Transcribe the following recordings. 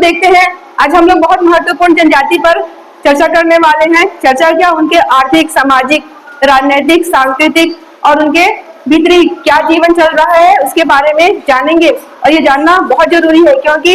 देखते हैं, आज हम लोग बहुत महत्वपूर्ण जनजाति पर चर्चा करने वाले हैं। चर्चा क्या, उनके आर्थिक, सामाजिक, राजनीतिक, सांस्कृतिक और उनके भीतरी क्या जीवन चल रहा है उसके बारे में जानेंगे। और ये जानना बहुत जरूरी है, क्योंकि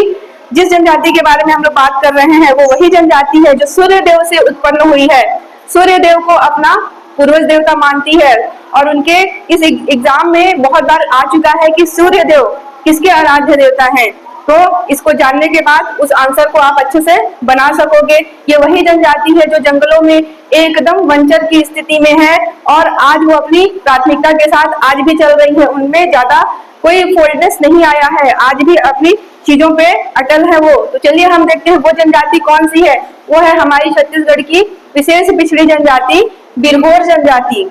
जिस जनजाति के बारे में हम लोग बात कर रहे हैं वो वही जनजाति है जो सूर्य देव से उत्पन्न हुई है, सूर्य देव को अपना पूर्वज देवता मानती है। और उनके इस एग्जाम में बहुत बार आ चुका है कि सूर्य देव किसके आराध्य देवता हैं। तो इसको जानने के बाद उस आंसर को आप अच्छे से बना सकोगे। ये वही जनजाति है जो जंगलों में एकदम वंचर की स्थिति में है और आज वो अपनी प्राथमिकता के साथ आज भी चल रही है, उनमें ज्यादा कोई फोल्डनेस नहीं आया है, आज भी अपनी चीजों पे अटल है वो। तो चलिए हम देखते हैं वो जनजाति कौन सी है। वो है हमारी छत्तीसगढ़ की विशेष पिछड़ी जनजाति बिरहोर जनजाति।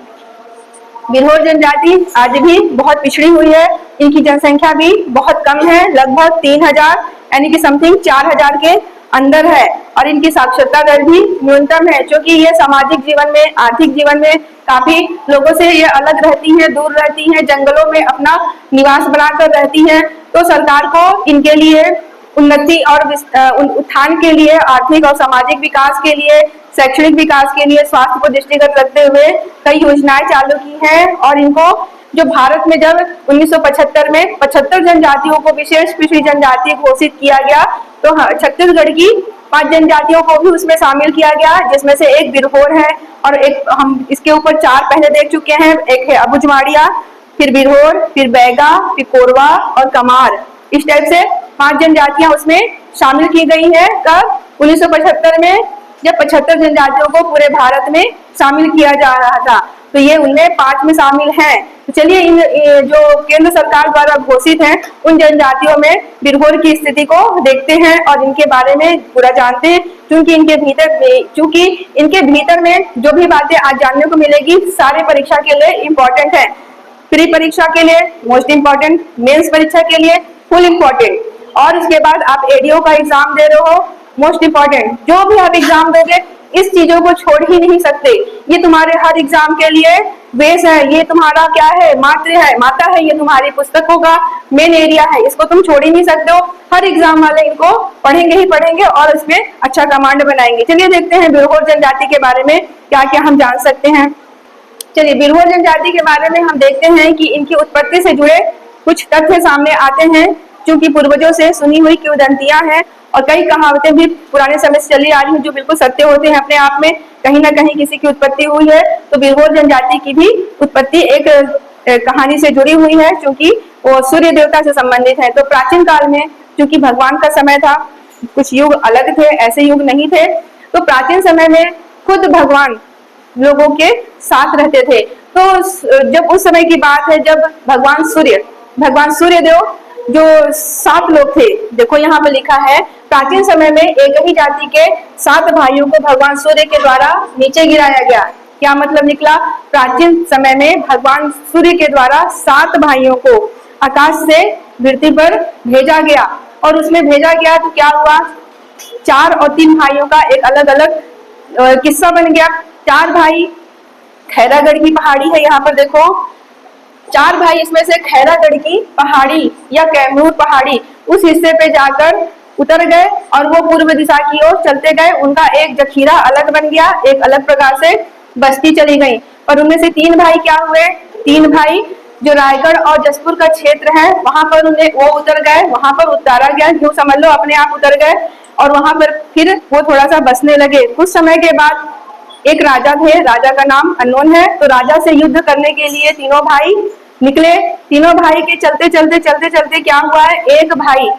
बिरहोर जनजाति आज भी बहुत पिछड़ी हुई है, इनकी जनसंख्या भी बहुत कम है, लगभग 3000 यानी कि समथिंग 4000 के अंदर है। और इनकी साक्षरता दर भी न्यूनतम है, क्योंकि ये सामाजिक जीवन में, आर्थिक जीवन में काफी लोगों से ये अलग रहती है, दूर रहती है, जंगलों में अपना निवास बनाकर रहती है। तो सरकार को इनके लिए उन्नति और उत्थान के लिए, आर्थिक और सामाजिक विकास के लिए, शैक्षणिक विकास के लिए, स्वास्थ्य को दृष्टिगत रखते हुए कई योजनाएं चालू की हैं। और इनको जो भारत में जब 1975 में 75 जनजातियों को विशेष पिछड़ी जनजाति घोषित किया गया, तो छत्तीसगढ़ की 5 जनजातियों को भी उसमें शामिल किया गया, जिसमें से एक बिरहोर है और एक हम इसके ऊपर 4 पहले देख चुके हैं। एक है अबुझमाड़िया, फिर बिरहोर, फिर बैगा, फिर कोरवा और कमार। इस टाइप से 5 जनजातियां उसमें शामिल की गई है। कब? 1975 में, जब 75 जनजातियों को पूरे भारत में शामिल किया जा रहा था। तो ये उनमें 5 में शामिल हैं। तो चलिए इन जो केंद्र सरकार द्वारा घोषित हैं उन जनजातियों में बिरहोर की स्थिति को देखते हैं और इनके बारे में पूरा जानते हैं, क्योंकि इनके भीतर में जो भी बातें आज जानने को मिलेगी सारे परीक्षा के लिए इम्पोर्टेंट है। प्री परीक्षा के लिए मोस्ट इम्पोर्टेंट, मेंस परीक्षा के लिए फुल इम्पोर्टेंट, और उसके बाद आप एडीओ का एग्जाम दे रहे हो, मोस्ट इम्पोर्टेंट। जो भी आप एग्जाम दोगे इस चीजों को छोड़ ही नहीं सकते। ये तुम्हारे हर एग्जाम के लिए बेस है, ये तुम्हारा क्या है, माता है, ये तुम्हारी पुस्तकों का मेन एरिया है, इसको तुम छोड़ ही नहीं सकते हो। हर एग्जाम वाले इनको पढ़ेंगे ही पढ़ेंगे और इसमें अच्छा कमांड बनाएंगे। चलिए देखते हैं बिरहोर जनजाति के बारे में क्या क्या हम जान सकते हैं। चलिए बिरहोर जनजाति के बारे में हम देखते हैं कि इनकी उत्पत्ति से जुड़े कुछ तथ्य सामने आते हैं, क्योंकि पूर्वजों से सुनी हुई किंवदंतियां हैं और कई कहावतें भी पुराने समय से चली आ रही हैं जो बिल्कुल सत्य होते हैं अपने आप में। कहीं ना कहीं किसी की उत्पत्ति हुई है, तो बिरहोर जनजाति की भी उत्पत्ति एक कहानी से जुड़ी हुई है, क्योंकि वो सूर्य देवता से संबंधित है। तो प्राचीन काल में, क्योंकि भगवान का समय था, कुछ युग अलग थे, ऐसे युग नहीं थे, तो प्राचीन समय में खुद भगवान लोगों के साथ रहते थे। तो जब उस समय की बात है जब भगवान सूर्य देव जो 7 लोग थे, देखो यहाँ पे लिखा है प्राचीन समय में एक ही जाति के 7 भाइयों को भगवान सूर्य के द्वारा नीचे गिराया गया। क्या मतलब निकला? प्राचीन समय में भगवान सूर्य के द्वारा 7 भाइयों को आकाश से धरती पर भेजा गया, और उसमें भेजा गया तो क्या हुआ, 4 और 3 भाइयों का एक अलग अलग किस्सा बन गया। 4 भाई, खैरागढ़ की पहाड़ी है यहाँ पर देखो, 4 भाई, इसमें से खैरागढ़ की पहाड़ी या कैमूर पहाड़ी उस हिस्से पे जाकर उतर गए और वो पूर्व दिशा की ओर चलते गए। उनका एक जखीरा अलग बन गया, एक अलग प्रकार से बस्ती चली गई। और उनमें से 3 भाई क्या हुए, 3 भाई जो रायगढ़ और जसपुर का क्षेत्र है वहां पर वो उतर गए, वहां पर उतारा गया, यूं समझ लो अपने आप उतर गए और वहां पर फिर वो थोड़ा सा बसने लगे। कुछ समय के बाद एक राजा थे, राजा का नाम अननोन है, तो राजा से युद्ध करने के लिए तीनों भाई निकले। तीनों भाई के चलते चलते क्या हुआ है, एक भाई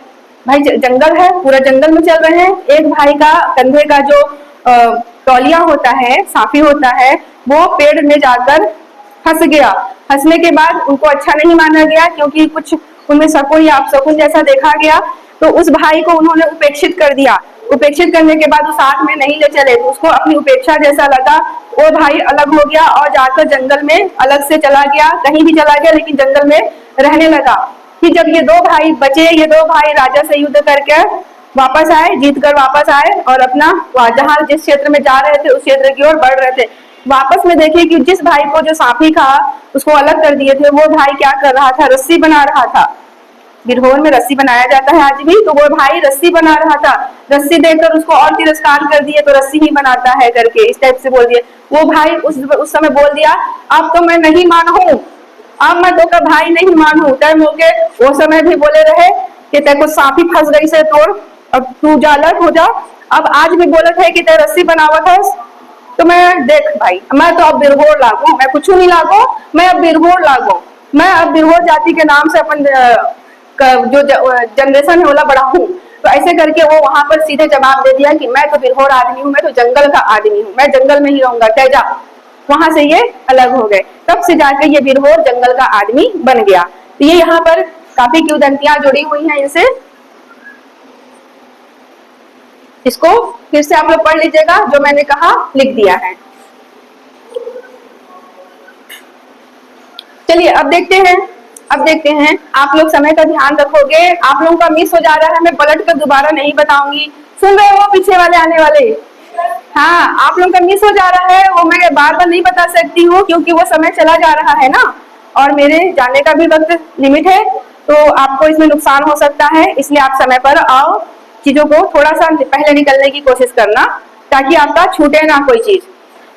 जंगल है, पूरा जंगल में चल रहे हैं, एक भाई का कंधे का जो तौलिया होता है, साफी होता है, वो पेड़ में जाकर फंस गया। फंसने के बाद उनको अच्छा नहीं माना गया, क्योंकि कुछ उनमें शकुन या अपशकुन जैसा देखा गया, तो उस भाई को उन्होंने उपेक्षित कर दिया। उपेक्षित करने के बाद वो साथ में नहीं ले चले, तो उसको अपनी उपेक्षा जैसा लगा, वो भाई अलग हो गया और जाकर जंगल में अलग से चला गया, कहीं भी चला गया, लेकिन जंगल में रहने लगा। फिर जब ये 2 भाई बचे, ये 2 भाई राजा से युद्ध करके वापस आए, जीत कर वापस आए और अपना जहाँ जिस क्षेत्र में जा रहे थे उस क्षेत्र की ओर बढ़ रहे थे। वापस में देखिए कि जिस भाई को जो साफी था उसको अलग कर दिए थे, वो भाई क्या कर रहा था, रस्सी बना रहा था। बिरहोर में रस्सी बनाया जाता है आज भी। तो वो भाई रस्सी बना रहा था, रस्सी देकर उसको और तिरस्कार कर दिए, तो रस्सी ही बनाता है करके इस टाइप से बोल दिए। वो भाई उस समय बोल दिया, अब तो मैं नहीं माना हूं, अब मैं तो का भाई नहीं मानू। तय मौके वो समय भी बोले रहे कि तेरे को सांपी फंस गई से तोड़, अब तू जा अलर्ट हो जा। अब आज भी बोलत है कि ते रस्सी बनावत है। तो मैं देख भाई, मैं तो अब बिरहोर लागू, मैं कुछ नहीं लागू, मैं अब बिरहोर लागू, मैं अब बिरहोर जाति के नाम से अपन जो जनरेशन है ओला बढ़ाऊं। तो ऐसे करके वो वहां पर सीधे जवाब दे दिया कि मैं तो बिरहोर आदमी हूँ, मैं तो जंगल का आदमी हूँ, मैं जंगल में ही रहूंगा, तय जा। वहां से ये अलग हो गए, तब से जाकर ये बिरहोर जंगल का आदमी बन गया। तो ये यहाँ पर काफी किंवदंतियां जुड़ी हुई हैं इनसे, इसको फिर से आप लोग पढ़ लीजिएगा, जो मैंने कहा लिख दिया है। चलिए अब देखते हैं, आप लोग समय का ध्यान रखोगे। आप लोगों का मिस हो जा रहा है, मैं पलट कर दोबारा नहीं बताऊंगी। सुन रहे हो पीछे वाले आने वाले? हाँ, आप लोगों का मिस हो जा रहा है, वो मैं बार बार नहीं बता सकती हूँ क्योंकि वो समय चला जा रहा है ना, और मेरे जाने का भी वक्त लिमिट है, तो आपको इसमें नुकसान हो सकता है। इसलिए आप समय पर आओ, चीजों को थोड़ा सा पहले निकलने की कोशिश करना ताकि आपका छूटे ना कोई चीज।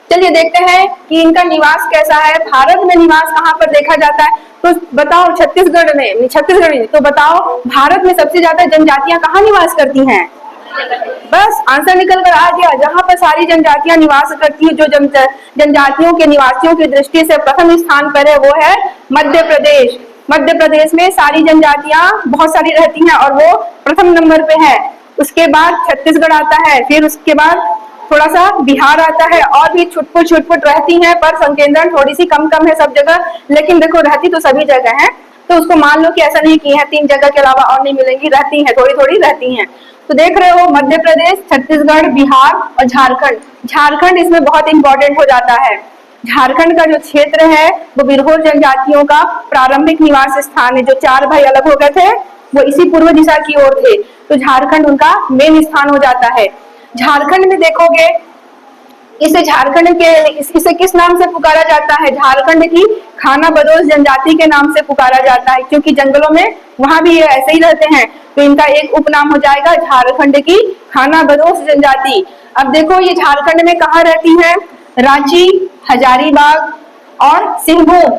चलिए देखते हैं कि इनका निवास कैसा है, भारत में निवास कहाँ पर देखा जाता है। तो बताओ छत्तीसगढ़ में, तो बताओ भारत में सबसे ज्यादा जनजातियां कहाँ निवास करती हैं? बस आंसर निकल कर आ गया, जहां पर सारी जनजातियां निवास करती है। जो जनजातियों के निवासियों की दृष्टि से प्रथम स्थान पर है वो है मध्य प्रदेश। मध्य प्रदेश में सारी जनजातियां बहुत सारी रहती हैं और वो प्रथम नंबर पे है। उसके बाद छत्तीसगढ़ आता है, फिर उसके बाद थोड़ा सा बिहार आता है, और भी छुटपुट रहती हैं, पर संकेंद्रण थोड़ी सी कम है सब जगह, लेकिन देखो रहती तो सभी जगह है। तो उसको मान लो कि ऐसा नहीं कि है 3 जगह के अलावा और नहीं मिलेंगी, रहती हैं, थोड़ी रहती हैं। तो देख रहे हो मध्य प्रदेश, छत्तीसगढ़, बिहार और झारखंड इसमें बहुत इंपॉर्टेंट हो जाता है। झारखंड का जो क्षेत्र है वो बिरहोर जनजातियों का प्रारंभिक निवास स्थान है। जो 4 भाई अलग हो गए थे वो इसी पूर्व दिशा की ओर थे, तो झारखंड उनका मेन स्थान हो जाता है। झारखंड में देखोगे इसे इसे किस नाम से पुकारा जाता है? झारखंड की खाना बदोश जनजाति के नाम से पुकारा जाता है, क्योंकि जंगलों में वहां भी ऐसे ही रहते हैं। तो इनका एक उपनाम हो जाएगा झारखंड की खाना बदोश जनजाति। अब देखो ये झारखंड में कहाँ रहती है? रांची, हजारीबाग और सिंहभूम।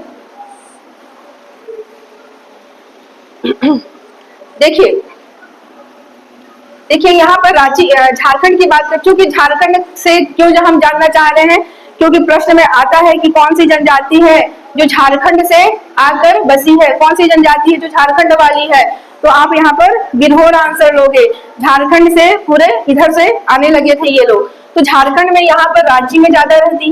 देखिए यहाँ पर रांची, झारखंड की बात कर, क्योंकि झारखंड से क्यों हम जानना चाह रहे हैं, क्योंकि प्रश्न में आता है कि कौन सी जनजाति है जो झारखंड से आकर बसी है, कौन सी जनजाति है जो झारखंड वाली है। तो आप यहाँ पर बिरहोर आंसर लोगे, झारखंड से पूरे इधर से आने लगे थे ये लोग। तो झारखंड में यहाँ पर रांची में ज्यादा रहती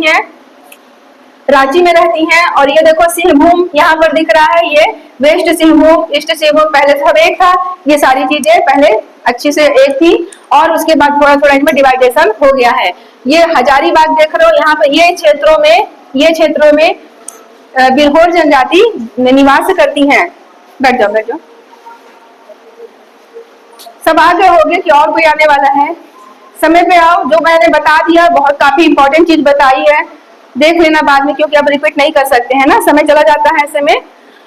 हैं, और ये देखो सिंहभूम यहाँ पर दिख रहा है, ये वेस्ट सिंहभूम, ईस्ट सिंहभूम पहले सब एक था। ये सारी चीजें पहले अच्छी से एक थी और उसके बाद थोड़ा थोड़ा इनमें डिवाइडेशन हो गया है। ये हजारीबाग देख रहे हो, यहाँ पर ये क्षेत्रों में बिरहोर जनजाति निवास करती हैं। बैठ जाओ, सब आगे हो गए कि और कोई आने वाला है? समय पे आओ, जो मैंने बता दिया बहुत काफी इंपॉर्टेंट चीज बताई है, देख लेना बाद में, क्योंकि अब रिपीट नहीं कर सकते हैं ना, समय चला जाता है ऐसे में।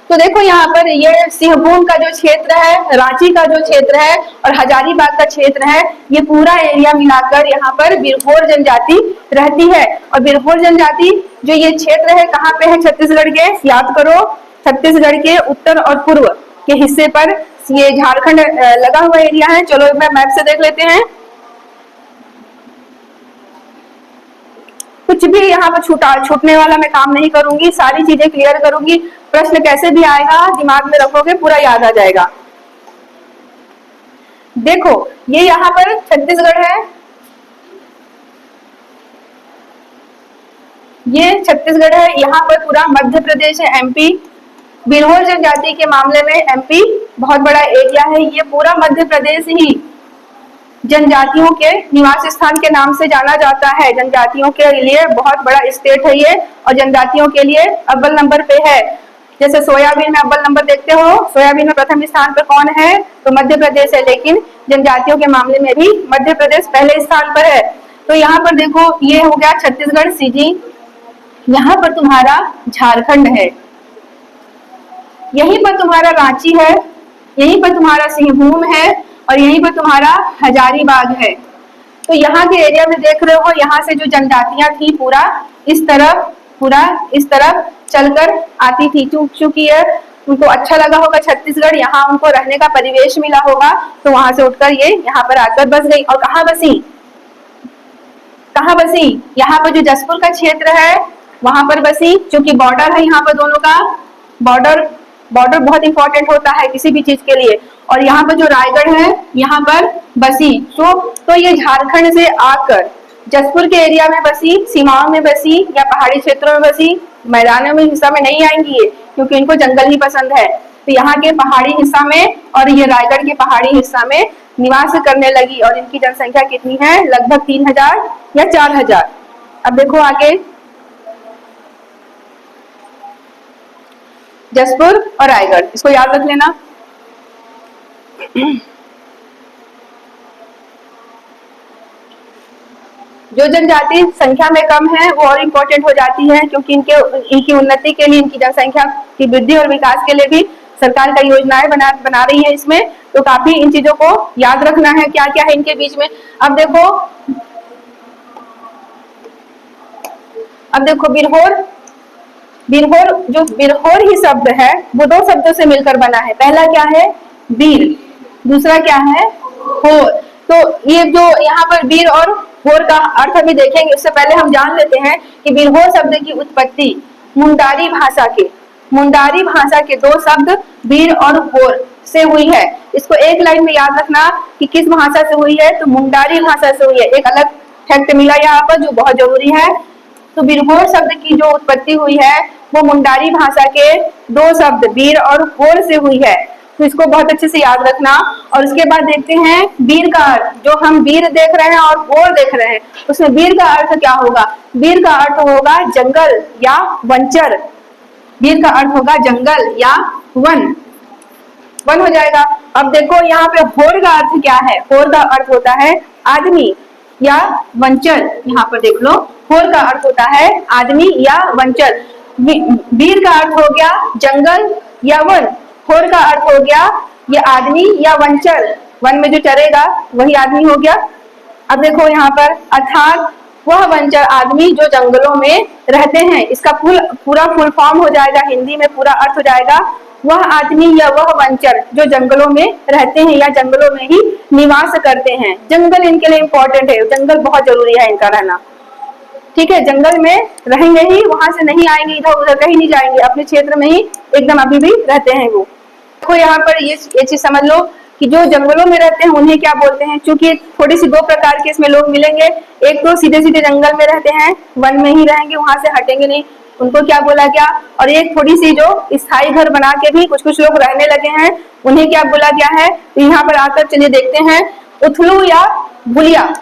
तो देखो यहाँ पर ये सिंहभूम का जो क्षेत्र है, रांची का जो क्षेत्र है और हजारीबाग का क्षेत्र है, ये पूरा एरिया मिलाकर यहाँ पर बिरहोर जनजाति रहती है। और बिरहोर जनजाति जो ये क्षेत्र है कहाँ पे है? छत्तीसगढ़ के, याद करो, छत्तीसगढ़ के उत्तर और पूर्व के हिस्से पर ये झारखंड लगा हुआ एरिया है। चलो मैं मैप से देख लेते हैं। कुछ भी यहाँ पर छूटने वाला मैं काम नहीं करूंगी, सारी चीजें क्लियर करूंगी। प्रश्न कैसे भी आएगा दिमाग में रखोगे, पूरा याद आ जाएगा। देखो ये यहाँ पर छत्तीसगढ़ है, ये छत्तीसगढ़ है, यहाँ पर पूरा मध्य प्रदेश है, एमपी। बिरहोर जनजाति के मामले में एमपी बहुत बड़ा एरिया है, ये पूरा मध्य प्रदेश ही जनजातियों के निवास स्थान के नाम से जाना जाता है। जनजातियों के लिए बहुत बड़ा स्टेट है ये, और जनजातियों के लिए अव्वल नंबर पे है। जैसे सोयाबीन में अव्वल नंबर देखते हो, सोयाबीन में प्रथम स्थान पर कौन है? तो मध्य प्रदेश है, लेकिन जनजातियों के मामले में भी मध्य प्रदेश पहले स्थान पर है। तो यहाँ पर देखो ये हो गया छत्तीसगढ़ सीजी, यहाँ पर तुम्हारा झारखंड है, यहीं पर तुम्हारा रांची है, यहीं पर तुम्हारा सिंहभूम है और यहीं पर तुम्हारा हजारीबाग है। तो यहाँ के एरिया में देख रहे हो, यहाँ से जो जनजातियां थी पूरा इस तरफ चलकर आती थी, चूंकि उनको अच्छा लगा होगा छत्तीसगढ़, यहाँ उनको रहने का परिवेश मिला होगा, तो वहां से उठकर ये यहाँ पर आकर बस गई। और कहाँ बसी? यहाँ पर जो जसपुर का क्षेत्र है वहां पर बसी, क्योंकि बॉर्डर है यहाँ पर दोनों का। बॉर्डर बहुत इंपॉर्टेंट होता है किसी भी चीज के लिए। और यहाँ पर जो रायगढ़ है यहाँ पर बसी। तो ये झारखंड से आकर जसपुर के एरिया में बसी, सीमाओं में बसी या पहाड़ी क्षेत्रों में बसी। मैदानों में हिस्सा में नहीं आएंगी ये, क्योंकि इनको जंगल ही पसंद है। तो यहाँ के पहाड़ी हिस्सा में और ये रायगढ़ के पहाड़ी हिस्सा में निवास करने लगी। और इनकी जनसंख्या कितनी है? लगभग 3000 या 4000। अब देखो आगे, जसपुर और रायगढ़, इसको याद रख लेना। जो जनजाति संख्या में कम है वो और इम्पोर्टेंट हो जाती है, क्योंकि इनकी उन्नति के लिए, इनकी जनसंख्या की वृद्धि और विकास के लिए भी सरकार का योजनाएं बना रही है इसमें। तो काफी इन चीजों को याद रखना है, क्या क्या है इनके बीच में। अब देखो बिरहोर ही शब्द है वो दो शब्दों से मिलकर बना है। पहला क्या है? बीर, दूसरा क्या है? होर। तो ये जो यहाँ पर बीर और होर का अर्थ अभी देखेंगे, उससे पहले हम जान लेते हैं कि बिरहोर शब्द की उत्पत्ति मुंडारी भाषा के दो शब्द बीर और होर से हुई है। इसको एक लाइन में याद रखना कि किस भाषा से हुई है, तो मुंडारी भाषा से हुई है। एक अलग फैक्ट मिला यहाँ पर जो बहुत जरूरी है। तो बिरहोर शब्द की जो उत्पत्ति हुई है वो मुंडारी भाषा के दो शब्द बीर और होर से हुई है। तो इसको बहुत अच्छे से याद रखना। और उसके बाद देखते हैं बीर का अर्थ। जो हम बीर देख रहे हैं और होर देख रहे हैं, उसमें बीर का अर्थ क्या होगा? बीर का अर्थ होगा जंगल या वनचर। बीर का अर्थ होगा जंगल या वन हो जाएगा। अब देखो यहाँ पे होर का अर्थ क्या है? होर का अर्थ होता है आदमी या वंचर। यहाँ पर देख लो, होर का अर्थ होता है आदमी या वंचर। बीर का अर्थ हो गया जंगल या वन, होर का अर्थ हो गया ये आदमी या वंचर। वन में जो चरेगा वही आदमी हो गया। अब देखो यहाँ पर, अर्थात वह वंचर आदमी जो जंगलों में रहते हैं। इसका पूरा फुल फॉर्म हो जाएगा, हिंदी में पूरा अर्थ हो जाएगा, वह आदमी या वह वंचर जो जंगलों में रहते हैं या जंगलों में ही निवास करते हैं। जंगल इनके लिए इंपॉर्टेंट है, जंगल बहुत जरूरी है इनका रहना। ठीक है, जंगल में रहेंगे ही, वहां से नहीं आएंगे, इधर उधर कहीं नहीं जाएंगे, अपने क्षेत्र में ही एकदम अभी भी रहते हैं वो। तो यहाँ पर ये चीज समझ लो कि जो जंगलों में रहते हैं उन्हें क्या बोलते हैं। चूंकि थोड़ी सी दो प्रकार के इसमें लोग मिलेंगे। एक तो सीधे सीधे जंगल में रहते हैं, वन में ही रहेंगे, वहां से हटेंगे नहीं, उनको क्या बोला गया। और एक थोड़ी सी जो स्थायी घर बना के भी कुछ कुछ लोग रहने लगे हैं, उन्हें क्या बोला गया है। तो यहाँ पर आकर चलिए देखते हैं, उथलू या भुलिया।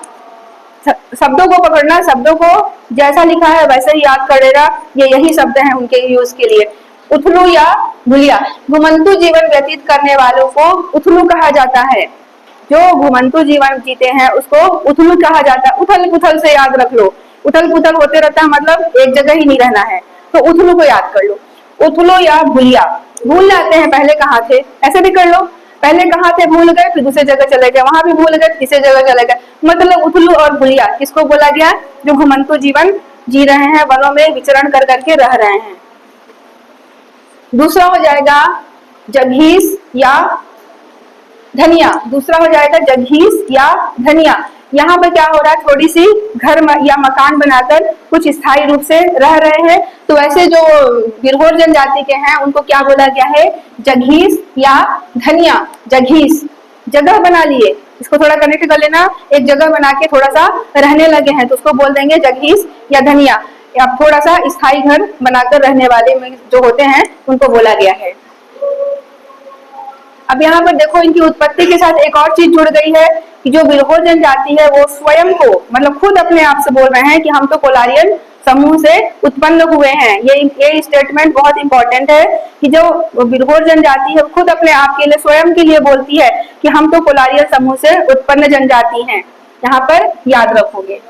शब्दों को पकड़ना, शब्दों को जैसा लिखा है वैसे ही याद कर लेना। ये यही शब्द हैं उनके यूज के लिए। उथलू या भुलिया, घुमंतु जीवन व्यतीत करने वालों को उथलू कहा जाता है। जो घुमंतु जीवन जीते हैं उसको उथलू कहा जाता है। उथल पुथल से याद रख लो, उथल पुथल होते रहता है, मतलब एक जगह ही नहीं रहना है। तो उथलू को याद कर लो। उथलू या भुलिया, भूल जाते हैं पहले कहाँ थे, ऐसे भी कर लो। पहले कहाँ थे भूल गए, फिर दूसरी जगह चले गए, वहां भी भूल गए, तीसरी जगह चले गए। मतलब उथलू और भुलिया किसको बोला गया? जो घुमंतु जीवन जी रहे हैं, वनों में विचरण कर करके रह रहे हैं। दूसरा हो जाएगा जघीस या धनिया। दूसरा हो जाएगा जघीस या धनिया। यहाँ पर क्या हो रहा है, थोड़ी सी घर या मकान बनाकर कुछ स्थायी रूप से रह रहे हैं। तो ऐसे जो बिरहोर जनजाति के हैं उनको क्या बोला गया है? जघीस या धनिया। जघीस जगह बना लिए, इसको थोड़ा कनेक्ट कर लेना, एक जगह बना के थोड़ा सा रहने लगे हैं तो उसको बोल देंगे जघीस या धनिया। या थोड़ा सा स्थायी घर बनाकर रहने वाले में जो होते हैं उनको बोला गया है। अब यहाँ पर देखो, इनकी उत्पत्ति के साथ एक और चीज जुड़ गई है कि जो बिरहोर जनजाति है वो स्वयं को, मतलब खुद अपने आप से बोल रहे हैं कि हम तो कोलारियन समूह से उत्पन्न हुए हैं। ये स्टेटमेंट बहुत इंपॉर्टेंट है कि जो बिरहोर जनजाति है खुद अपने आप के लिए, स्वयं के लिए बोलती है कि हम तो कोलारियन समूह से उत्पन्न जनजाति हैं। यहाँ पर याद रखोगे।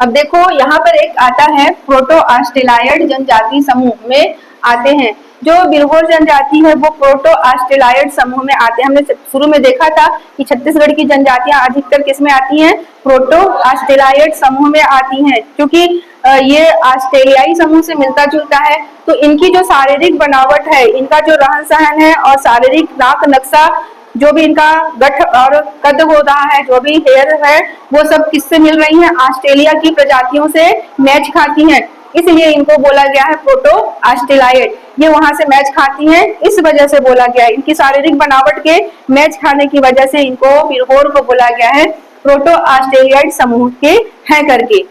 अब देखो यहाँ पर एक आता है प्रोटो ऑस्ट्रेलाइड जनजाति समूह में आते हैं। जो बिरहोर जनजाति है वो प्रोटो ऑस्ट्रेलाइड समूह में आते हैं। हमने शुरू में देखा था कि छत्तीसगढ़ की जनजातियां अधिकतर किस में आती हैं, प्रोटो ऑस्ट्रेलाइड समूह में आती हैं, क्योंकि ये ऑस्ट्रेलियाई समूह से मिलता जुलता है। तो इनकी जो शारीरिक बनावट है, इनका जो रहन सहन है और शारीरिक नाक नक्शा, जो भी इनका गठ और कद हो रहा है, जो भी हेयर है, वो सब किससे मिल रही है, ऑस्ट्रेलिया की प्रजातियों से मैच खाती हैं। इसलिए इनको बोला गया है प्रोटो ऑस्ट्रेलाइड। ये वहां से मैच खाती हैं, इस वजह से बोला गया है। इनकी शारीरिक बनावट के मैच खाने की वजह से इनको बिरहोर को बोला गया है प्रोटो ऑस्ट्रेलियाइड समूह के हैं करके।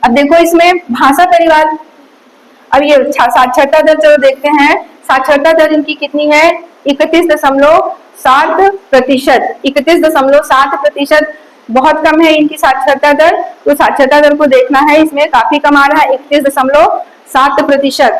अब देखो इसमें भाषा परिवार, अब ये साक्षरता दर चलो देखते हैं। साक्षरता दर इनकी कितनी है, 31.7%। 31.7%, बहुत कम है इनकी साक्षरता दर। तो साक्षरता दर को देखना है, इसमें काफी कम आ रहा है 31.7%।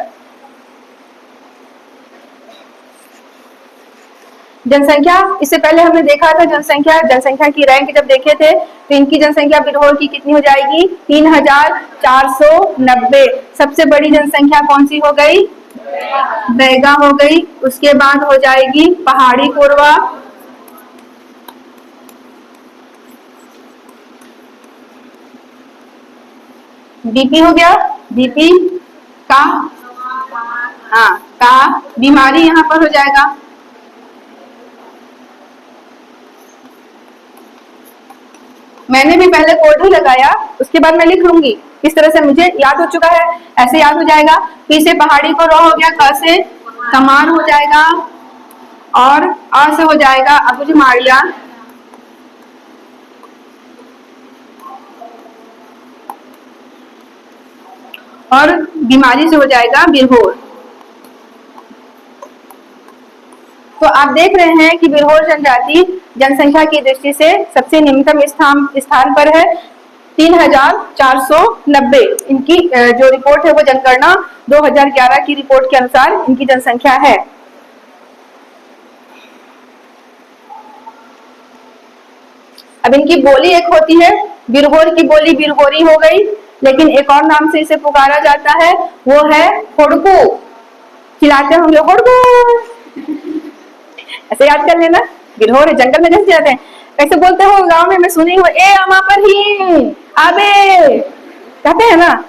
जनसंख्या, इससे पहले हमने देखा था जनसंख्या की रैंक जब देखे थे तो इनकी जनसंख्या बिरहोर की कितनी हो जाएगी, 3490। सबसे बड़ी जनसंख्या कौन सी हो गई, बैगा हो गई। उसके बाद हो जाएगी पहाड़ी कोरवा, बीपी हो गया, बीपी का, हाँ का बीमारी यहाँ पर हो जाएगा। मैंने भी पहले कोड ही लगाया, उसके बाद मैं लिख लूंगी, इस तरह से मुझे याद हो चुका है, ऐसे याद हो जाएगा। पी से पहाड़ी को रो हो गया, क से कमार हो जाएगा और अ से हो जाएगा अबुझमाड़िया, और बीमारी से हो जाएगा बिरहोर। तो आप देख रहे हैं कि बिरहोर जनजाति जनसंख्या की दृष्टि से सबसे निम्नतम स्थान पर है, 3490। इनकी जो रिपोर्ट है वो जनगणना 2011 की रिपोर्ट के अनुसार इनकी जनसंख्या है। अब इनकी बोली एक होती है, बिरहोर की बोली बिरहोरी हो गई, लेकिन एक और नाम से इसे पुकारा जाता है, वो है होड़कू। खिलाते होंगे होड़कू, ऐसे याद कर लेना। बिरहोर जंगल में जैसे जाते हैं, कैसे बोलते हो गांव में, मैं सुनी हूँ, ए अमा पर ही आबे कहते हैं ना।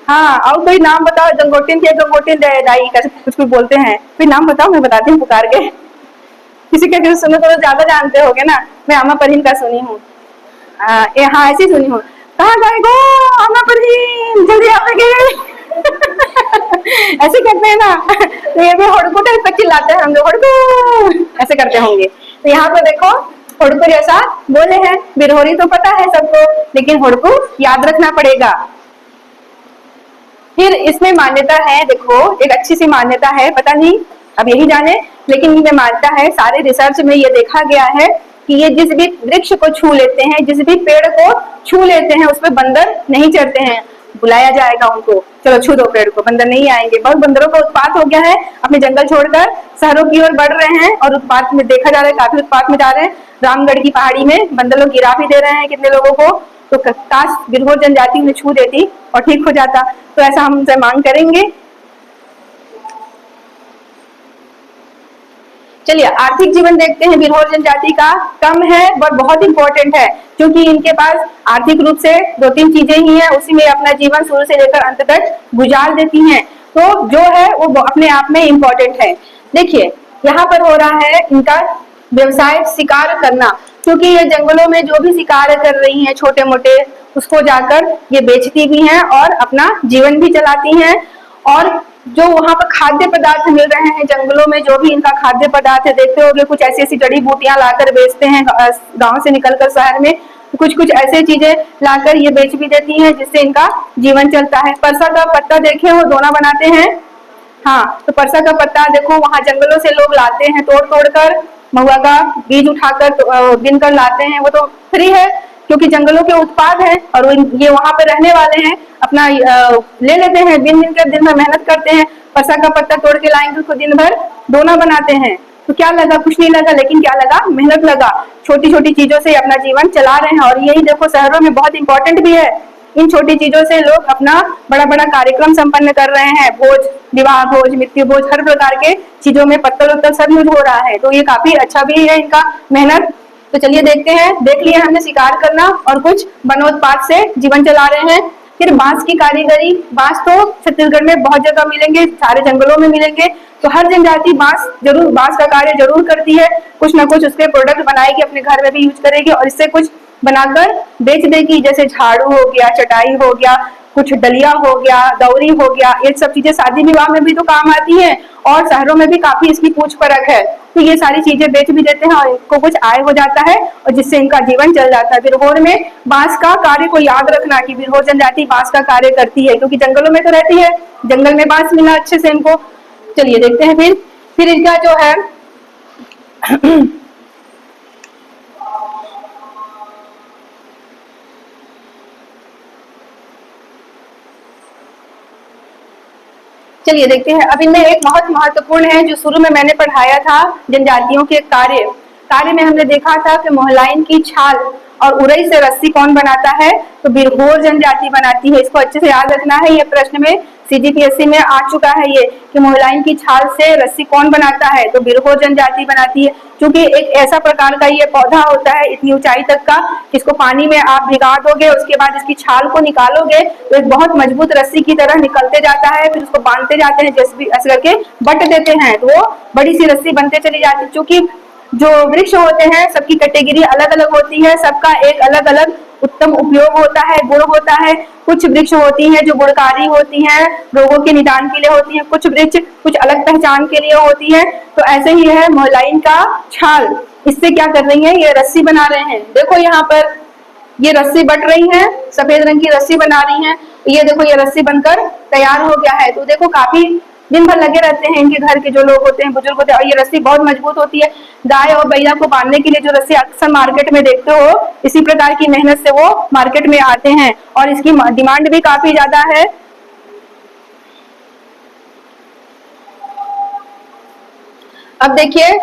हाँ, और कोई नाम बताओ, गंगोटिन के गंगोटिन दाई कैसे कुछ कुछ बोलते हैं, कोई नाम बताओ, मैं बताती हूँ पुकार के। किसी का किसी सुनो तो ज्यादा जानते होगे ना। मैं आमा परहीन का सुनी हूँ, हाँ ऐसी सुनी हूँ। कहाँ गए गो आमा परहीन, जल्दी आओगे। ऐसे करते हैं ना। तो ये भी होड़कू टाइप चिल्लाते हैं हम लोग, होड़कू ऐसे करते होंगे। तो यहाँ पर देखो होड़कू जैसा बोले हैं। बिरहोरी तो पता है सबको, लेकिन होड़कू याद रखना पड़ेगा। फिर इसमें मान्यता है, देखो एक अच्छी सी मान्यता है, पता नहीं अब यही जाने, लेकिन ये मानता है, सारे रिसर्च में ये देखा गया है कि ये जिस भी वृक्ष को छू लेते हैं, जिस भी पेड़ को छू लेते हैं, उस पर बंदर नहीं चढ़ते हैं। बुलाया जाएगा उनको, चलो छू दो पेड़ को, बंदर नहीं आएंगे। बहुत बंदरों का उत्पात हो गया है, अपने जंगल छोड़कर शहरों की ओर बढ़ रहे हैं और उत्पात में देखा जा रहा है, काफी उत्पात में जा रहे हैं। रामगढ़ की पहाड़ी में बंदर लोग गिरा भी दे रहे हैं कितने लोगों को। तो काश बिरहोर जनजाति उन्हें छू देती और ठीक हो जाता। तो ऐसा हम उनसे मांग करेंगे। चलिए आर्थिक जीवन देखते हैं। बिरहोर जनजाति का कम है पर बहुत इंपॉर्टेंट है, क्योंकि इनके पास आर्थिक रूप से 2-3 चीजें ही है, उसी में अपना जीवन शुरू से लेकर अंत तक गुजार देती हैं। तो जो है वो अपने आप में इम्पोर्टेंट है। देखिए यहाँ पर हो रहा है इनका व्यवसाय शिकार करना, क्योंकि ये जंगलों में जो भी शिकार कर रही हैं छोटे मोटे, उसको जाकर ये बेचती भी हैं और अपना जीवन भी चलाती हैं। और जो वहाँ पर खाद्य पदार्थ मिल रहे हैं जंगलों में, जो भी इनका खाद्य पदार्थ है, देखते होंगे कुछ ऐसी ऐसी जड़ी बूटियां लाकर बेचते हैं गांव से निकलकर शहर में, कुछ कुछ ऐसे चीजें लाकर ये बेच भी देती हैं, जिससे इनका जीवन चलता है। परसा का पत्ता देखे हो, दोना बनाते हैं, हाँ, तो परसा का पत्ता देखो वहाँ जंगलों से लोग लाते हैं, तोड़ तोड़ कर महुआ का बीज उठाकर बिन कर लाते हैं। वो तो फ्री है, क्योंकि जंगलों के उत्पाद है और ये वहां पे रहने वाले हैं, अपना ले लेते हैं, दिन कर दिन भर मेहनत करते हैं, परसा का पत्ता तोड़ के लाएंगे, उसको दिन भर दोना बनाते हैं। तो क्या लगा, कुछ नहीं लगा, लेकिन क्या लगा, मेहनत लगा। छोटी छोटी चीजों से अपना जीवन चला रहे हैं। और यही देखो शहरों में बहुत इंपॉर्टेंट भी है, इन छोटी चीजों से लोग अपना बड़ा बड़ा कार्यक्रम संपन्न कर रहे हैं। भोज, विवाह भोज, मृत्यु भोज, हर प्रकार के चीजों में पत्तल उत्तल सब यूज हो रहा है। तो ये काफी अच्छा भी है इनका मेहनत। तो चलिए देखते हैं, देख लिया हमने शिकार करना और कुछ वनोत्पाद से जीवन चला रहे हैं। फिर बांस की कारीगरी, बांस तो छत्तीसगढ़ में बहुत जगह मिलेंगे, सारे जंगलों में मिलेंगे। तो हर जनजाति बांस का कार्य जरूर करती है, कुछ ना कुछ उसके प्रोडक्ट बनाएगी, अपने घर में भी यूज करेगी और इससे कुछ बनाकर बेच देगी। जैसे झाड़ू हो गया, चटाई हो गया, कुछ डलिया हो गया, दौरी हो गया, ये सब चीजें शादी विवाह में भी तो काम आती है और शहरों में भी काफी इसकी पूछ परख है। तो ये सारी चीजें बेच भी देते हैं और इनको कुछ आय हो जाता है और जिससे इनका जीवन चल जाता है। बिरहोर में बांस का कार्य को याद रखना कि बिरहोर जनजाति बांस का कार्य करती है, क्योंकि जंगलों में तो रहती है, जंगल में बांस मिला अच्छे से इनको। चलिए देखते हैं फिर इनका जो है चलिए देखते हैं। अब इनमें एक बहुत महत्वपूर्ण है जो शुरू में मैंने पढ़ाया था, जनजातियों के कार्य में हमने देखा था कि मोहलाइन की छाल और उरई से रस्सी कौन बनाता है, तो बिरहोर जनजाति बनाती है। इसको अच्छे से याद रखना है, ये प्रश्न में सीजीपीएससी में आ चुका है ये कि मोहलाइन की छाल से रस्सी कौन बनाता है, तो बिरहोर जनजाति बनाती है। क्योंकि एक ऐसा प्रकार का ये पौधा होता है इतनी ऊंचाई तक का, इसको पानी में आप भिगा दोगे, उसके बाद इसकी छाल को निकालोगे तो एक बहुत मजबूत रस्सी की तरह निकलते जाता है। फिर उसको बांधते जाते हैं, जैसे भी ऐसे करके बट देते हैं तो वो बड़ी सी रस्सी बनते चली जाती है। क्योंकि जो वृक्ष होते हैं सबकी कैटेगरी अलग अलग होती है, सबका एक अलग अलग उत्तम उपयोग होता है, गुण होता है। कुछ वृक्ष होती हैं जो गुणकारी होती हैं, रोगों के निदान के लिए होती हैं, कुछ वृक्ष कुछ अलग पहचान के लिए होती है। तो ऐसे ही है मोहलाइन का छाल, इससे क्या कर रही है, ये रस्सी बना रहे हैं। देखो यहाँ पर ये रस्सी बट रही है, सफेद रंग की रस्सी बना रही है। ये देखो ये रस्सी बनकर तैयार हो गया है। तो देखो काफी दिन भर लगे रहते हैं इनके घर के जो लोग होते हैं, बुजुर्ग होते हैं। और ये रस्सी बहुत मजबूत होती है। गाय और बैला को बांधने के लिए जो रस्सी अक्सर मार्केट में देखते हो, इसी प्रकार की मेहनत से वो मार्केट में आते हैं और इसकी डिमांड भी काफी ज्यादा है। अब देखिए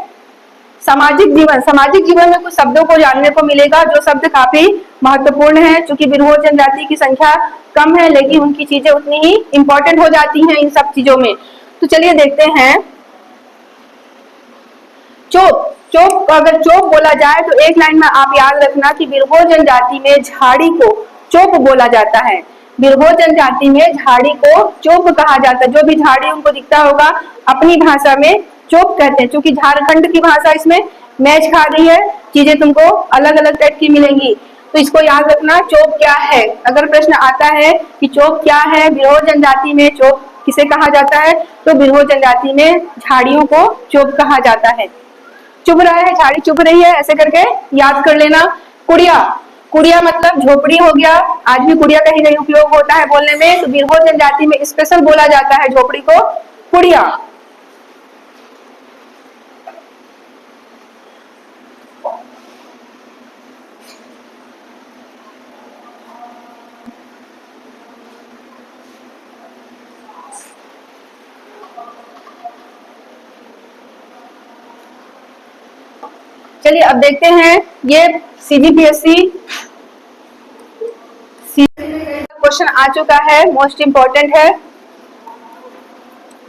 सामाजिक जीवन में कुछ शब्दों को जानने को मिलेगा जो शब्द काफी महत्वपूर्ण है। चूंकि बिरहोर जनजाति की संख्या कम है लेकिन उनकी चीजें उतनी ही इंपॉर्टेंट हो जाती हैं इन सब चीजों में। तो चलिए देखते हैं। चोप अगर चोप बोला जाए तो एक लाइन में आप याद रखना कि बिरहोर जनजाति में झाड़ी को चोप बोला जाता है। बिरहोर जनजाति में झाड़ी को चोप कहा जाता है। जो भी झाड़ी उनको दिखता होगा अपनी भाषा में चोप कहते हैं। क्योंकि झारखंड की भाषा इसमें मैच खा रही है, चीजें तुमको अलग अलग टाइप की मिलेंगी। तो इसको याद रखना, चोप क्या है। अगर प्रश्न आता है कि चोप क्या है, बिरहोर जनजाति में चोप किसे कहा जाता है, तो बिरहोर जनजाति में झाड़ियों को चोप कहा जाता है। चुभ रहा है, झाड़ी चुभ रही है, ऐसे करके याद कर लेना। कुड़िया मतलब झोपड़ी हो गया। आज भी कुड़िया कहीं कहीं उपयोग होता है बोलने में। तो बिरहोर जनजाति में स्पेशल बोला जाता है झोपड़ी को कुड़िया। चलिए अब देखते हैं ये सीजीपीएससी क्वेश्चन आ चुका है, मोस्ट इंपॉर्टेंट है।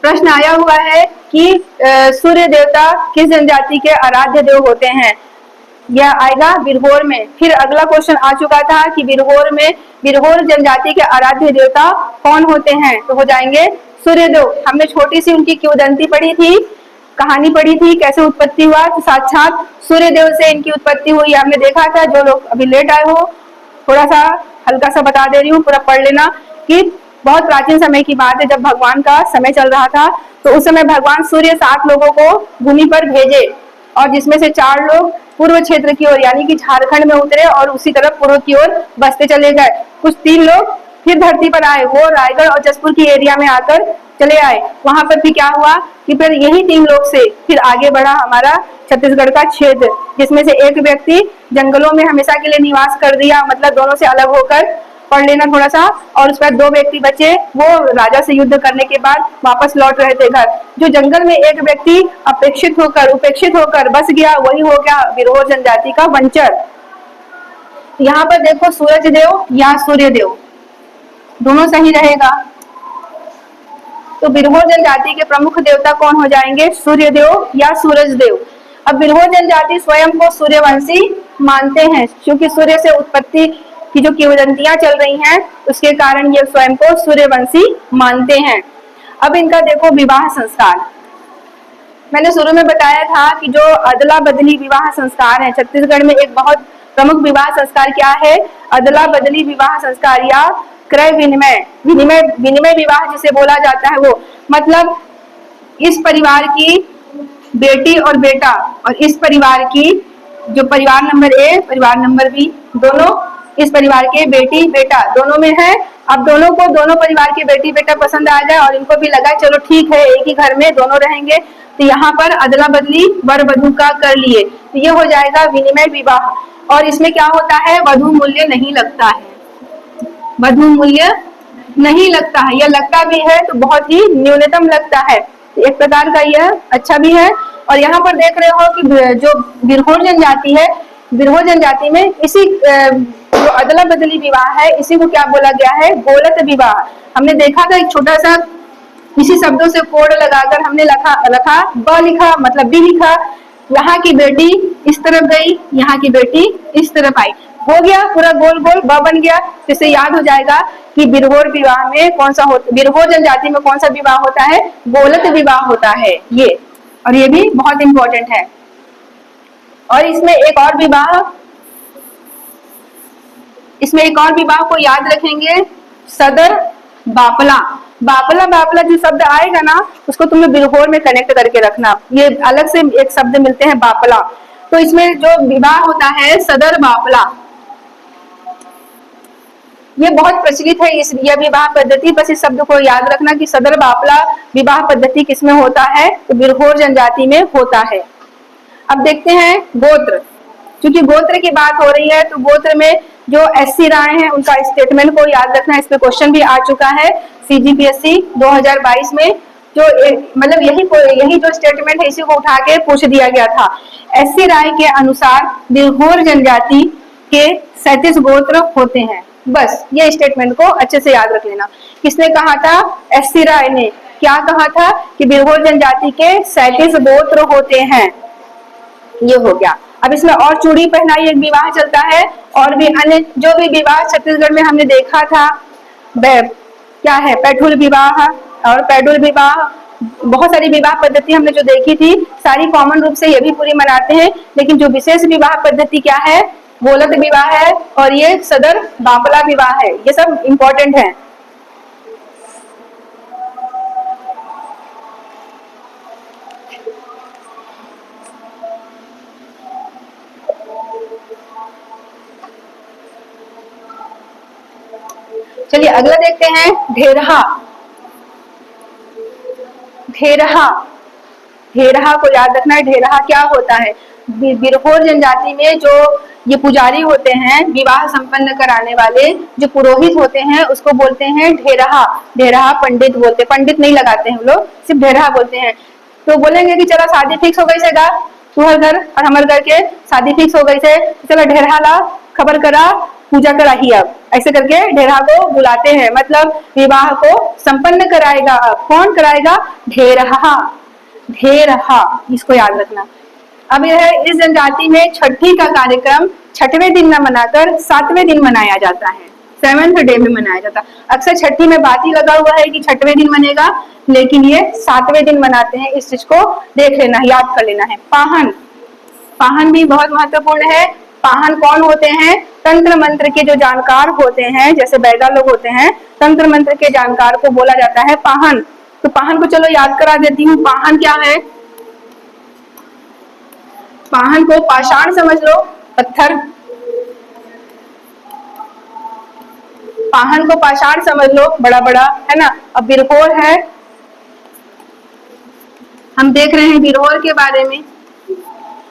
प्रश्न आया हुआ है कि सूर्य देवता किस जनजाति के आराध्य देव होते हैं। यह आएगा बिरहोर में। फिर अगला क्वेश्चन आ चुका था कि बिरहोर जनजाति के आराध्य देवता कौन होते हैं, तो हो जाएंगे सूर्यदेव। हमने छोटी सी उनकी किंवदंती पढ़ी थी, कहानी पढ़ी थी, कैसे उत्पत्ति हुआ, तो साक्षात सूर्यदेव से इनकी उत्पत्ति हुई। हमने देखा था। जो लोग अभी लेट आए हो थोड़ा सा हल्का सा बता दे रही हूँ, पूरा पढ़ लेना कि बहुत प्राचीन समय की बात है। जब भगवान का समय चल रहा था तो उस समय भगवान सूर्य 7 लोगों को भूमि पर भेजे और जिसमें से 4 लोग पूर्व क्षेत्र की ओर यानी कि झारखंड में उतरे और उसी तरफ पूर्व की ओर बसते चले गए। कुछ 3 लोग फिर धरती पर आए, वो रायगढ़ और जसपुर की एरिया में आकर चले आए। वहां पर भी क्या हुआ कि फिर यही 3 लोग से फिर आगे बढ़ा हमारा छत्तीसगढ़ का क्षेत्र, जिसमें से एक व्यक्ति जंगलों में हमेशा के लिए निवास कर दिया, मतलब दोनों से अलग होकर। पढ़ लेना थोड़ा सा। और उस पर 2 व्यक्ति बचे, वो राजा से युद्ध करने के बाद वापस लौट रहे थे घर। जो जंगल में एक व्यक्ति उपेक्षित होकर बस गया, वही हो गया बिरहोर जनजाति का वंचर। यहाँ पर देखो सूरज देव, यहाँ सूर्य देव। दोनों सही रहेगा। तो बिरहोर जनजाति के प्रमुख देवता कौन हो जाएंगे? सूर्य देव या सूरज देव। अब बिरहोर जनजाति स्वयं को सूर्यवंशी मानते हैं, क्योंकि सूर्य से उत्पत्ति की जो किंवदंतियां चल रही हैं उसके कारण ये स्वयं को सूर्यवंशी मानते हैं। अब इनका देखो विवाह संस्कार। मैंने शुरू में बताया था कि जो अदला बदली विवाह संस्कार है, छत्तीसगढ़ में एक बहुत प्रमुख विवाह संस्कार क्या है? अदला बदली विवाह संस्कार या क्रय विनिमय विनिमय विवाह जिसे बोला जाता है वो। मतलब इस परिवार की बेटी और बेटा और इस परिवार की जो परिवार नंबर ए परिवार नंबर बी, दोनों इस परिवार के बेटी बेटा दोनों में है। अब दोनों को दोनों परिवार के बेटी बेटा पसंद आ जाए और इनको भी लगा चलो ठीक है एक ही घर में दोनों रहेंगे, तो यहाँ पर अदला बदली वर वधू का कर लिए, तो ये हो जाएगा विनिमय विवाह। और इसमें क्या होता है? वधू मूल्य नहीं लगता है, वधू मूल्य नहीं लगता है, यह लगता भी है तो बहुत ही न्यूनतम लगता है। एक प्रकार का यह अच्छा भी है। और यहाँ पर देख रहे हो कि जो बिरहोर जनजाति है, बिरहोर जनजाति में इसी जो अदला बदली विवाह है इसी को क्या बोला गया है? गोलत विवाह। हमने देखा था एक छोटा सा इसी शब्दों से कोड लगाकर हमने रखा ब लिखा मतलब बी लिखा, यहाँ की बेटी इस तरफ गई, यहाँ की बेटी इस तरफ आई, हो गया पूरा गोल गोल ब बन गया। जिससे याद हो जाएगा कि बिरहोर विवाह में कौन सा होता, बिरहोर जनजाति में कौन सा विवाह होता है? गोलत विवाह होता है ये। और ये भी बहुत इंपॉर्टेंट है। और इसमें एक और विवाह को याद रखेंगे, सदर बापला। बापला बापला जो शब्द आएगा ना उसको तुम्हें बिरहोर में कनेक्ट करके रखना, ये अलग से एक शब्द मिलते हैं बापला। तो इसमें जो विवाह होता है सदर बापला, ये बहुत प्रचलित है इस यह विवाह पद्धति। बस इस शब्द को याद रखना कि सदर बापला विवाह पद्धति किसमें होता है? तो बिरहोर जनजाति में होता है। अब देखते हैं गोत्र। क्योंकि गोत्र की बात हो रही है तो गोत्र में जो एससी राय हैं उनका स्टेटमेंट को याद रखना। इस पे क्वेश्चन भी आ चुका है सीजीपीएससी 2022 में। जो मतलब यही जो स्टेटमेंट है इसी को उठा के पूछ दिया गया था। एससी राय के अनुसार बिरहोर जनजाति के 37 गोत्र होते हैं। बस ये स्टेटमेंट को अच्छे से याद रख लेना। किसने कहा था? एससी राय ने। क्या कहा था? कि बिरहोर जनजाति के 37 गोत्र होते हैं। ये हो गया। अब इसमें और चूड़ी पहनाई एक विवाह चलता है, और भी अन्य जो भी विवाह छत्तीसगढ़ में हमने देखा था क्या है? पैठुल विवाह और पैडुल विवाह, बहुत सारी विवाह पद्धति हमने जो देखी थी सारी कॉमन रूप से ये भी पूरी मनाते हैं। लेकिन जो विशेष विवाह पद्धति क्या है? गोलत विवाह है और ये सदर बापला विवाह है। ये सब इंपॉर्टेंट है। चलिए अगला देखते हैं ढेरहा। ढेरहा, ढेरहा को याद रखना है। ढेरहा क्या होता है? बिरहोर जनजाति में जो ये पुजारी होते हैं, विवाह संपन्न कराने वाले जो पुरोहित होते हैं उसको बोलते हैं ढेरहा। ढेरहा पंडित बोलते, पंडित नहीं लगाते हैं हम लोग, सिर्फ ढेरहा बोलते हैं। तो बोलेंगे कि चलो शादी फिक्स हो गई से गा, तुहर घर और हमारे घर के शादी फिक्स हो गई से, चलो ढेरहा ला, खबर करा, पूजा कराही। अब ऐसे करके ढेरहा को बुलाते हैं, मतलब विवाह को संपन्न कराएगा। अब कौन कराएगा? ढेरहा। ढेरहा, इसको याद रखना। अब यह इस जनजाति में छठी का कार्यक्रम 6वें दिन न मनाकर 7वें दिन मनाया जाता है, 7th डे में मनाया जाता है। अक्सर छठी में बात ही लगा हुआ है कि 6वें दिन मनेगा, लेकिन ये 7वें दिन मनाते हैं। इस चीज को देख लेना, याद कर लेना है। पाहन, पाहन भी बहुत महत्वपूर्ण है। पाहन कौन होते हैं? तंत्र मंत्र के जो जानकार होते हैं, जैसे बैगा लोग होते हैं, तंत्र मंत्र के जानकार को बोला जाता है पाहन। तो पाहन को चलो याद करा देती हूँ। पाहन क्या है? पाहन को पाषाण समझ लो, पत्थर। पाहन को पाषाण समझ लो, बड़ा बड़ा, है ना। अब बिरहोर है, हम देख रहे हैं बिरहोर के बारे में।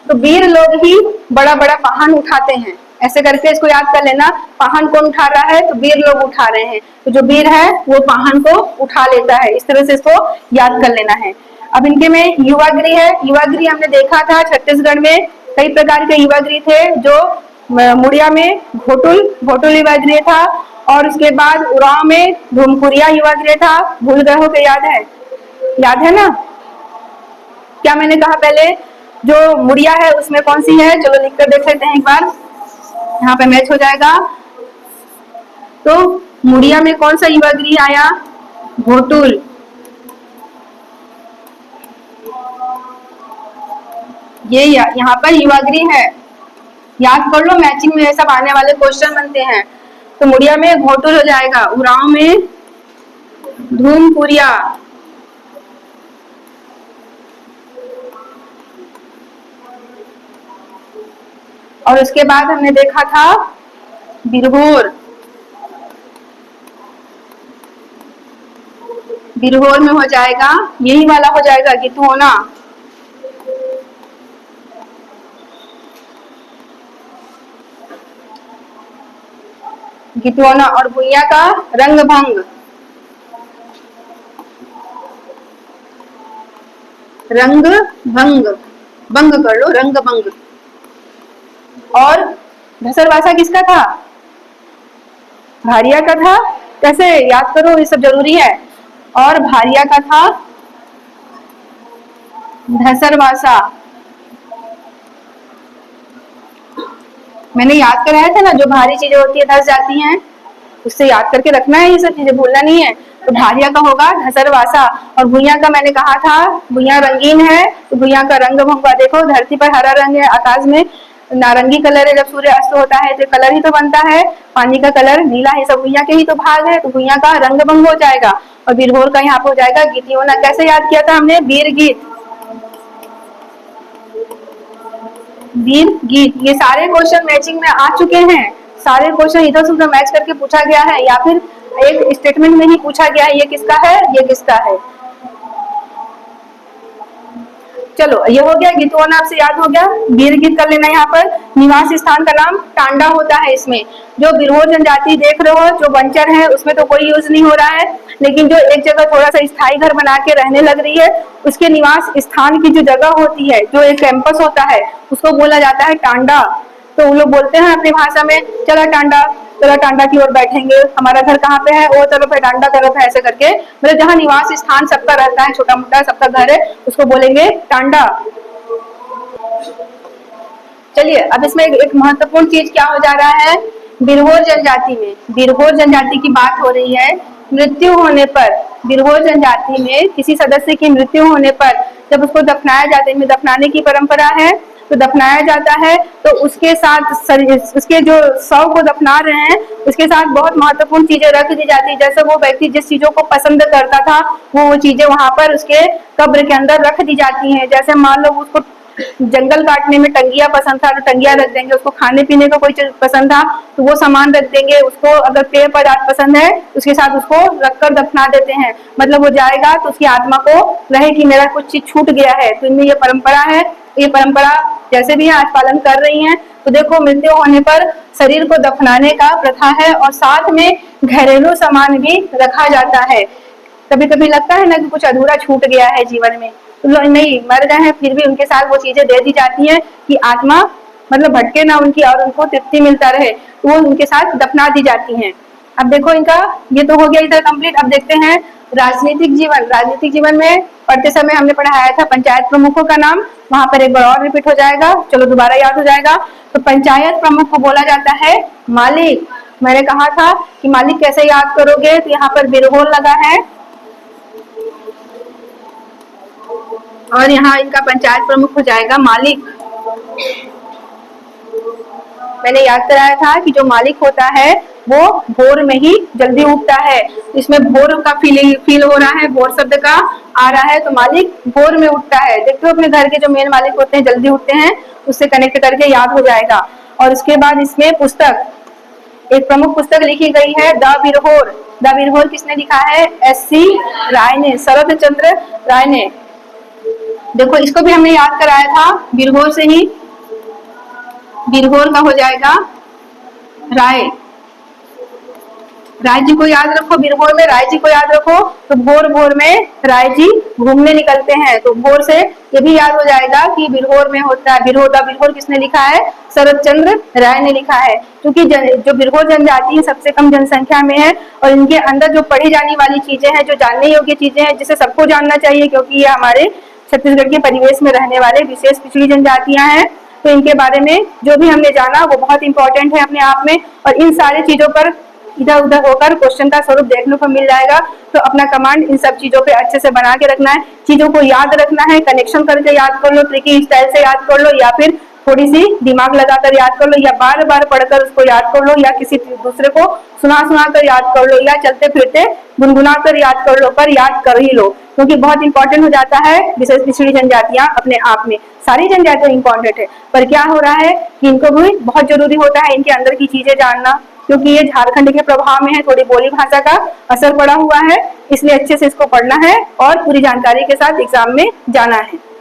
तो वीर लोग ही बड़ा बड़ा पाहन उठाते हैं। ऐसे करके इसको याद कर लेना। पाहन कौन उठा रहा है? तो वीर लोग उठा रहे हैं। तो जो वीर है वो पाहन को उठा लेता है। इस तरह से इसको याद कर लेना है। अब इनके में युवागृह है। युवागृह हमने देखा था छत्तीसगढ़ में कई प्रकार के युवागृह थे जो मुड़िया में घोटुल घोटुल युवा गृह था, और उसके बाद उरांव में धूमकुरिया युवा गृह था। भूल गए हो क्या? याद है ना? क्या मैंने कहा पहले? जो मुड़िया है उसमें कौन सी है? चलो लिख कर देख लेते हैं एक बार, यहाँ पे मैच हो जाएगा। तो मुड़िया में कौन सा युवा गृह आया? घोटुल। ये यहाँ पर युवा गृह है, याद कर लो, मैचिंग में सब आने वाले क्वेश्चन बनते हैं। तो मुड़िया में घोटुल हो जाएगा, उरांव में धूमकुरिया, और उसके बाद हमने देखा था बिरहोर। बिरहोर में हो जाएगा, यही वाला हो जाएगा गितोना। गितोना। और भुइया का रंगभंग। रंग भंग, भंग कर लो, रंग भंग। और धसरवासा किसका था? भारिया का था। कैसे याद करो, ये सब जरूरी है। और भारिया का था धसरवासा। मैंने याद कराया था ना, जो भारी चीजें होती है धस जाती हैं, उससे याद करके रखना है, ये सब चीजें भूलना नहीं है। तो भारिया का होगा धसरवासा। और भुइया का मैंने कहा था, भुइया रंगीन है, तो भुइया का रंग भंगा। देखो धरती पर हरा रंग है, आकाश में नारंगी कलर है, जब सूर्य अस्त होता है तो कलर ही तो बनता है, पानी का कलर नीला है, सब भुइया के ही तो भाग है। तो भुइया का रंग भंग हो जाएगा। और बिरहोर का यहाँ पे हो जाएगा गीतियोना। कैसे याद किया था हमने? वीर गीत। वीर गीत। ये सारे क्वेश्चन मैचिंग में आ चुके हैं, सारे क्वेश्चन इधर से उधर मैच करके पूछा गया है, या फिर एक स्टेटमेंट में ही पूछा गया है, ये किसका है, ये किसका है। चलो ये हो गया, गितोना आपसे याद हो गया। वीर गीत कर लेना। यहाँ पर निवास स्थान का नाम टांडा होता है। इसमें जो बिरहोर जनजाति देख रहे हो, जो बंचर है, उसमें तो कोई यूज नहीं हो रहा है, लेकिन जो एक जगह थोड़ा सा स्थायी घर बना के रहने लग रही है, उसके निवास स्थान की जो जगह होती है, जो एक कैंपस होता है, उसको बोला जाता है टांडा। तो वो लोग बोलते हैं अपनी भाषा में, चला टांडा, चलो टांडा की ओर बैठेंगे, हमारा घर कहाँ पे है, वो चलो फिर टांडा तरफ है, ऐसे करके मतलब जहाँ निवास स्थान सबका रहता है, छोटा मोटा सबका घर है, उसको बोलेंगे टांडा। चलिए अब इसमें एक महत्वपूर्ण चीज क्या हो जा रहा है, बिरहोर जनजाति में, बिरहोर जनजाति की बात हो रही है। मृत्यु होने पर, बिरहोर जनजाति में किसी सदस्य की मृत्यु होने पर जब उसको दफनाया जाता है, दफनाने की परंपरा है, तो दफनाया जाता है, तो उसके साथ उसके जो शव को दफना रहे हैं, उसके साथ बहुत महत्वपूर्ण चीजें रख दी जाती है। जैसे वो व्यक्ति जिस चीजों को पसंद करता था, वो चीजें वहां पर उसके कब्र के अंदर रख दी जाती हैं। जैसे मान लो उसको जंगल काटने में टंगिया पसंद था, तो टंगिया रख देंगे। उसको खाने पीने का कोई चीज पसंद था, तो वो सामान रख देंगे। उसको अगर पेय पदार्थ पसंद है, उसके साथ उसको रखकर दफना देते हैं। मतलब वो जाएगा तो उसकी आत्मा को रहे कि मेरा कुछ चीज छूट गया है। तो इनमें ये परंपरा है, ये परंपरा जैसे भी आज पालन कर रही हैं। तो देखो मृत्यु होने पर शरीर को दफनाने का प्रथा है, और साथ में घरेलू सामान भी रखा जाता है। कभी कभी लगता है ना कि कुछ अधूरा छूट गया है जीवन में, तो नहीं, मर गए हैं फिर भी उनके साथ वो चीजें दे दी जाती हैं कि आत्मा मतलब भटके ना उनकी, और उनको तृप्ति मिलता रहे, तो वो उनके साथ दफना दी जाती हैं। अब देखो इनका ये तो हो गया इधर कंप्लीट। अब देखते हैं राजनीतिक जीवन। राजनीतिक जीवन में पढ़ते समय हमने पढ़ाया था पंचायत प्रमुखों का नाम, वहां पर एक बार और रिपीट हो जाएगा, चलो दोबारा याद हो जाएगा। तो पंचायत प्रमुख को बोला जाता है मालिक। मैंने कहा था कि मालिक कैसे याद करोगे, तो यहाँ पर बिरहोर लगा है, और यहाँ इनका पंचायत प्रमुख हो जाएगा मालिक। मैंने याद कराया था कि जो मालिक होता है वो भोर में ही जल्दी उठता है। इसमें भोर का फील हो रहा है, भोर शब्द का आ रहा है, तो मालिक भोर में उठता है। देखते हो अपने घर के जो मेन मालिक होते हैं जल्दी उठते हैं, उससे कनेक्ट करके याद हो जाएगा। और उसके बाद इसमें पुस्तक, एक प्रमुख पुस्तक लिखी गई है द बिरहोर। द बिरहोर किसने लिखा है? एस.सी. राय ने, शरद चंद्र राय ने। देखो इसको भी हमने याद कराया था, बिरहोर से ही, बिरहोर का हो जाएगा राय। राय जी को याद रखो, बिरहोर में राय जी को याद रखो, तो भोर भोर में राय जी घूमने निकलते हैं, तो भोर से ये भी याद हो जाएगा कि बिरहोर में होता है। बिरहोर किसने लिखा है? शरद चंद्र राय ने लिखा है। क्योंकि जो बिरहोर जनजाति है सबसे कम जनसंख्या में है और इनके अंदर जो पढ़ी जाने वाली चीजें हैं, जो जानने योग्य चीजें हैं, जिसे सबको जानना चाहिए, क्योंकि ये हमारे छत्तीसगढ़ के परिवेश में रहने वाले विशेष पिछड़ी जनजातियां हैं। तो इनके बारे में जो भी हमने जाना वो बहुत इंपॉर्टेंट है अपने आप में, और इन सारी चीजों पर इधर उधर होकर क्वेश्चन का स्वरूप देखने को मिल जाएगा। तो अपना कमांड इन सब चीजों पे अच्छे से बना के रखना है, चीजों को याद रखना है, कनेक्शन करके याद कर लो, ट्रिकी स्टाइल से याद कर लो, या फिर थोड़ी सी दिमाग लगाकर याद कर लो, या बार बार पढ़कर उसको याद कर लो, या किसी दूसरे को सुना सुना कर याद कर लो, या चलते फिरते गुनगुना कर याद कर लो, पर याद कर ही लो, क्योंकि बहुत इंपॉर्टेंट हो जाता है विशेष पिछड़ी जनजातियां अपने आप में। सारी जनजातियां इंपॉर्टेंट है, पर क्या हो रहा है कि इनको भी बहुत जरूरी होता है इनके अंदर की चीजें जानना, क्योंकि ये झारखंड के प्रभाव में है, थोड़ी बोली भाषा का असर पड़ा हुआ है, इसलिए अच्छे से इसको पढ़ना है और पूरी जानकारी के साथ एग्जाम में जाना है।